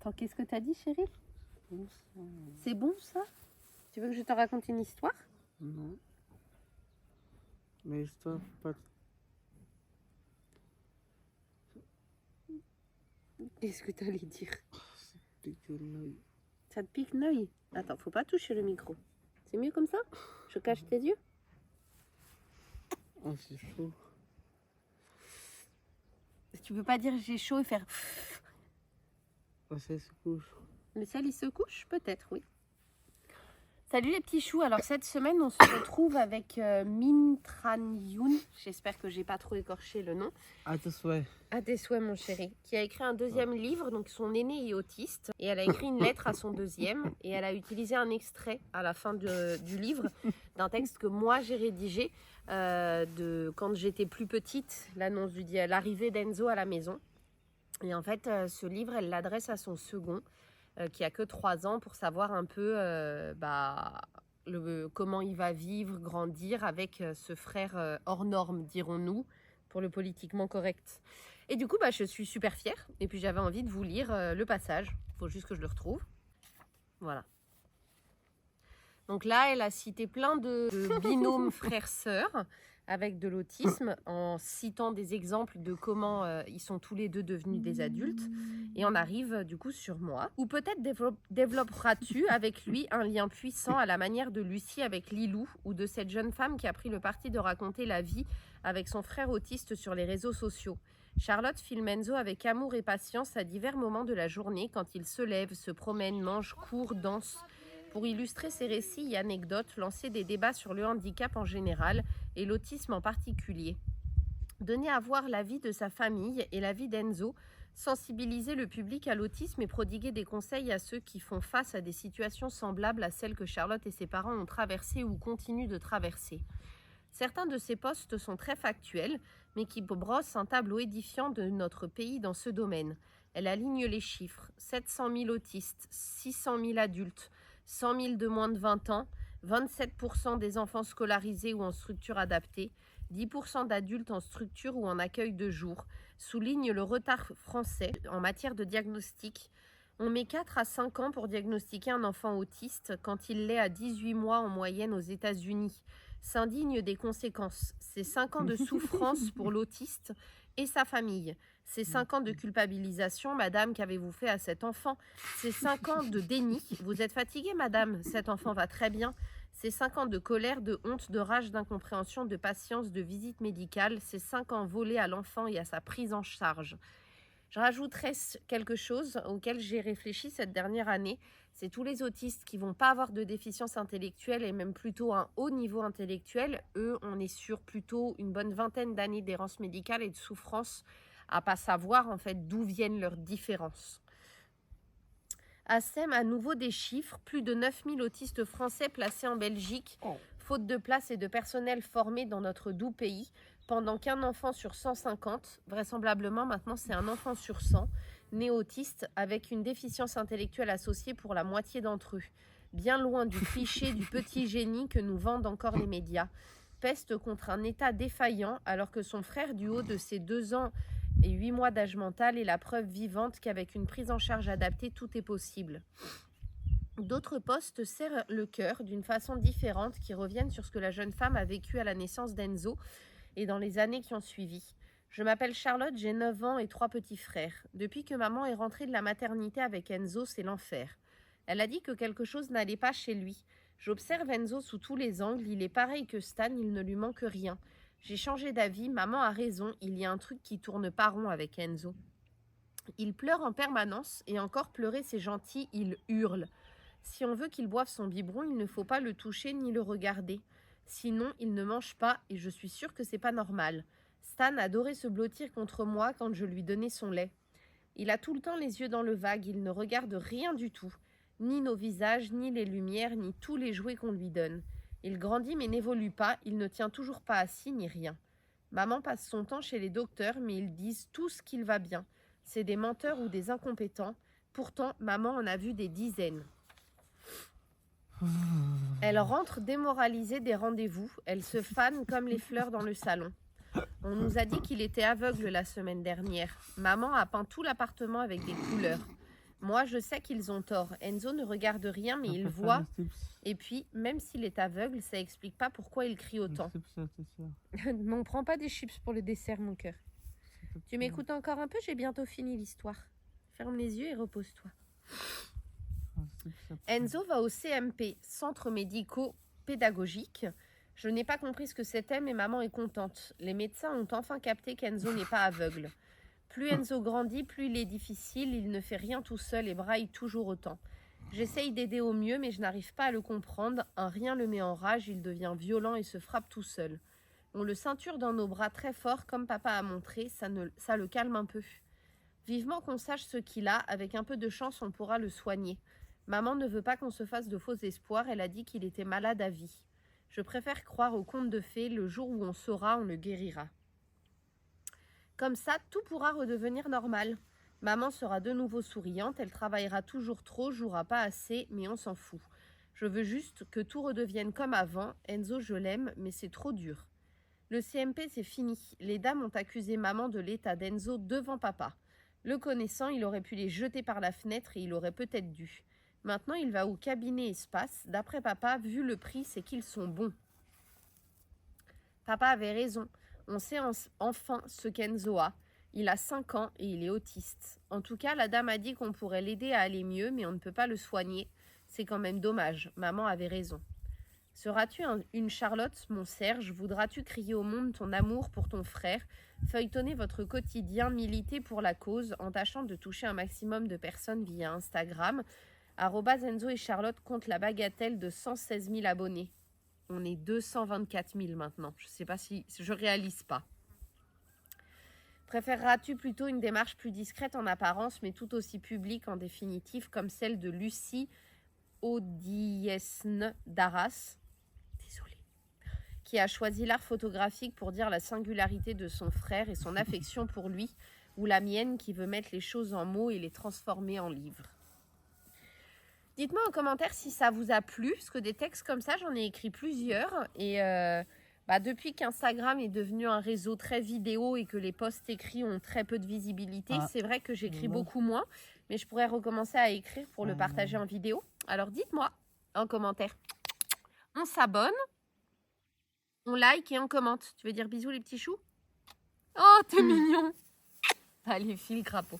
Attends, qu'est-ce que t'as dit, chérie? Bon sang. C'est bon, ça? Tu veux que je te raconte une histoire? Non. Mais l'histoire, faut pas. Qu'est-ce que t'allais dire? C'est pique l'œil. Ça te pique l'œil? Attends, faut pas toucher le micro. C'est mieux comme ça? Je cache tes yeux? Oh, c'est chaud. Tu peux pas dire j'ai chaud et faire... Oh, ça se couche. Le ciel, il se couche? Peut-être, oui. Salut les petits choux. Alors cette semaine, on se retrouve avec Minh Tran Yoon. J'espère que j'ai pas trop écorché le nom. À tes souhaits. À tes souhaits, mon chéri. Qui a écrit un deuxième livre. Donc son aîné est autiste. Et elle a écrit une lettre à son deuxième. Et elle a utilisé un extrait à la fin du livre d'un texte que moi j'ai rédigé de quand j'étais plus petite. L'annonce l'arrivée d'Enzo à la maison. Et en fait, ce livre, elle l'adresse à son second. Qui a que 3 ans pour savoir un peu comment il va vivre, grandir avec ce frère hors norme, dirons-nous, pour le politiquement correct. Et du coup, je suis super fière. Et puis j'avais envie de vous lire le passage. Il faut juste que je le retrouve. Voilà. Donc là, elle a cité plein de binômes frères-sœurs avec de l'autisme en citant des exemples de comment ils sont tous les deux devenus des adultes. Et on arrive du coup sur moi. Ou peut-être développeras-tu avec lui un lien puissant à la manière de Lucie avec Lilou ou de cette jeune femme qui a pris le parti de raconter la vie avec son frère autiste sur les réseaux sociaux. Charlotte filme Enzo avec amour et patience à divers moments de la journée quand il se lève, se promène, mange, court, danse. Pour illustrer ses récits et anecdotes, lancer des débats sur le handicap en général et l'autisme en particulier. Donner à voir la vie de sa famille et la vie d'Enzo, sensibiliser le public à l'autisme et prodiguer des conseils à ceux qui font face à des situations semblables à celles que Charlotte et ses parents ont traversées ou continuent de traverser. Certains de ces posts sont très factuels, mais qui brossent un tableau édifiant de notre pays dans ce domaine. Elle aligne les chiffres, 700 000 autistes, 600 000 adultes, 100 000 de moins de 20 ans, 27% des enfants scolarisés ou en structure adaptée, 10% d'adultes en structure ou en accueil de jour, souligne le retard français en matière de diagnostic. On met 4 à 5 ans pour diagnostiquer un enfant autiste quand il l'est à 18 mois en moyenne aux États-Unis. S'indigne des conséquences. C'est 5 ans de souffrance pour l'autiste et sa famille. C'est 5 ans de culpabilisation. Madame, qu'avez-vous fait à cet enfant? C'est 5 ans de déni. Vous êtes fatiguée, madame? Cet enfant va très bien. C'est 5 ans de colère, de honte, de rage, d'incompréhension, de patience, de visite médicale. C'est 5 ans volés à l'enfant et à sa prise en charge. Je rajouterais quelque chose auquel j'ai réfléchi cette dernière année. C'est tous les autistes qui vont pas avoir de déficience intellectuelle et même plutôt un haut niveau intellectuel. Eux, on est sur plutôt une bonne vingtaine d'années d'errance médicale et de souffrance à pas savoir en fait d'où viennent leurs différences. ASEM, à nouveau des chiffres, plus de 9000 autistes français placés en Belgique, faute de place et de personnel formé dans notre doux pays, pendant qu'un enfant sur 150, vraisemblablement maintenant c'est un enfant sur 100, né autiste avec une déficience intellectuelle associée pour la moitié d'entre eux. Bien loin du cliché du petit génie que nous vendent encore les médias. Peste contre un état défaillant alors que son frère du haut de ses 2 ans et 8 mois d'âge mental est la preuve vivante qu'avec une prise en charge adaptée, tout est possible. D'autres postes serrent le cœur d'une façon différente qui reviennent sur ce que la jeune femme a vécu à la naissance d'Enzo et dans les années qui ont suivi. Je m'appelle Charlotte, j'ai 9 ans et 3 petits frères. Depuis que maman est rentrée de la maternité avec Enzo, c'est l'enfer. Elle a dit que quelque chose n'allait pas chez lui. J'observe Enzo sous tous les angles, il est pareil que Stan, il ne lui manque rien. J'ai changé d'avis, maman a raison, il y a un truc qui tourne pas rond avec Enzo. Il pleure en permanence et encore pleurer c'est gentil, il hurle. Si on veut qu'il boive son biberon, il ne faut pas le toucher ni le regarder. Sinon, il ne mange pas et je suis sûre que c'est pas normal. Stan adorait se blottir contre moi quand je lui donnais son lait. Il a tout le temps les yeux dans le vague, il ne regarde rien du tout. Ni nos visages, ni les lumières, ni tous les jouets qu'on lui donne. Il grandit mais n'évolue pas, il ne tient toujours pas assis ni rien. Maman passe son temps chez les docteurs mais ils disent tous qu'il va bien. C'est des menteurs ou des incompétents. Pourtant, maman en a vu des dizaines. Elle rentre démoralisée des rendez-vous. Elle se fane comme les fleurs dans le salon. On nous a dit qu'il était aveugle la semaine dernière. Maman a peint tout l'appartement avec des couleurs. Moi, je sais qu'ils ont tort. Enzo ne regarde rien, mais On il peut faire voit. des tips. Et puis, même s'il est aveugle, ça explique pas pourquoi il crie Des autant. tips à tes sœurs. Mais on prend pas des chips pour le dessert, mon cœur. S'il te Tu plaît. m'écoutes encore un peu, j'ai bientôt fini l'histoire. Ferme les yeux et repose-toi. Un tips à tes- Enzo va au CMP, Centre médico pédagogique. Je n'ai pas compris ce que c'était, mais maman est contente. Les médecins ont enfin capté qu'Enzo n'est pas aveugle. Plus Enzo grandit, plus il est difficile, il ne fait rien tout seul et braille toujours autant. J'essaye d'aider au mieux, mais je n'arrive pas à le comprendre. Un rien le met en rage, il devient violent et se frappe tout seul. On le ceinture dans nos bras très fort, comme papa a montré, ça le calme un peu. Vivement qu'on sache ce qu'il a, avec un peu de chance, on pourra le soigner. Maman ne veut pas qu'on se fasse de faux espoirs, elle a dit qu'il était malade à vie. Je préfère croire aux contes de fées, le jour où on saura, on le guérira. Comme ça, tout pourra redevenir normal. Maman sera de nouveau souriante, elle travaillera toujours trop, jouera pas assez, mais on s'en fout. Je veux juste que tout redevienne comme avant. Enzo, je l'aime, mais c'est trop dur. Le CMP, c'est fini. Les dames ont accusé maman de l'état d'Enzo devant papa. Le connaissant, il aurait pu les jeter par la fenêtre et il aurait peut-être dû. Maintenant, il va au cabinet espace. D'après papa, vu le prix, c'est qu'ils sont bons. Papa avait raison. On sait enfin ce qu'Enzo a. Il a 5 ans et il est autiste. En tout cas, la dame a dit qu'on pourrait l'aider à aller mieux, mais on ne peut pas le soigner. C'est quand même dommage. Maman avait raison. Seras-tu une Charlotte, mon Serge? Voudras-tu crier au monde ton amour pour ton frère? Feuilletonner votre quotidien, militer pour la cause en tâchant de toucher un maximum de personnes via Instagram. @Enzo et Charlotte comptent la bagatelle de 116 000 abonnés. On est 224 000 maintenant. Je sais pas si je réalise pas. Préféreras-tu plutôt une démarche plus discrète en apparence, mais tout aussi publique en définitive, comme celle de Lucie Odiesne d'Arras, désolée, qui a choisi l'art photographique pour dire la singularité de son frère et son affection pour lui, ou la mienne qui veut mettre les choses en mots et les transformer en livres? Dites-moi en commentaire si ça vous a plu, parce que des textes comme ça, j'en ai écrit plusieurs. Et depuis qu'Instagram est devenu un réseau très vidéo et que les posts écrits ont très peu de visibilité, c'est vrai que j'écris beaucoup moins. Mais je pourrais recommencer à écrire pour le partager en vidéo. Alors dites-moi en commentaire. On s'abonne, on like et on commente. Tu veux dire bisous les petits choux? Oh, t'es mignon. Allez, file crapaud.